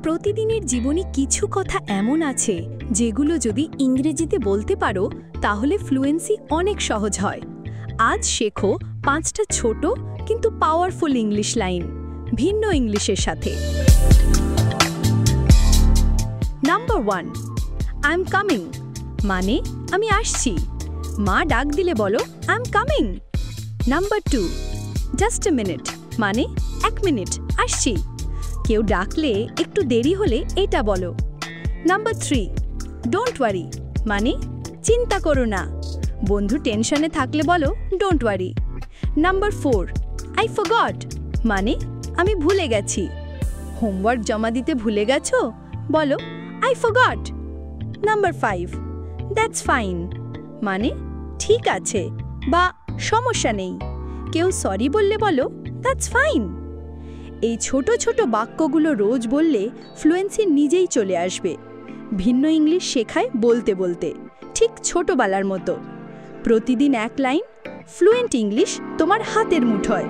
প্রতিদিনের জীবনে কিছু কথা এমন আছে যেগুলো যদি ইংরেজিতে বলতে পারো তাহলে ফ্লুয়েন্সি অনেক সহজ হয়। আজ শেখো 5টা ছোট কিন্তু পাওয়ারফুল ইংলিশ লাইন ভিন্ন ইংলিশের সাথে। নাম্বার 1, আই এম কামিং মানে আমি আসছি। মা ডাক দিলে বলো I am coming. Number 2, just a minute মানে 1 মিনিট আসছি। কেউ ডাকলে একটু দেরি হলে এটা বলো। নাম্বার 3, ডোন্ট ওয়ারি মানে চিন্তা করো না। বন্ধু টেনশনে থাকলে বলো don't worry. Number 4, I forgot মানে আমি ভুলে গেছি। হোমওয়ার্ক জমা দিতে ভুলে গেছো বলো I forgot. Number 5, that's fine মানে ঠিক আছে বা সমস্যা নেই। কেউ সরি বললে বলো দ্যাটস ফাইন। এই ছোট ছোট বাক্যগুলো রোজ বললে ফ্লুয়েন্সি নিজেই চলে আসবে। ভিন্ন ইংলিশ শেখায় বলতে বলতে, ঠিক ছোটবেলার মতো। প্রতিদিন 1 লাইন, ফ্লুয়েন্ট ইংলিশ তোমার হাতের মুঠোয়।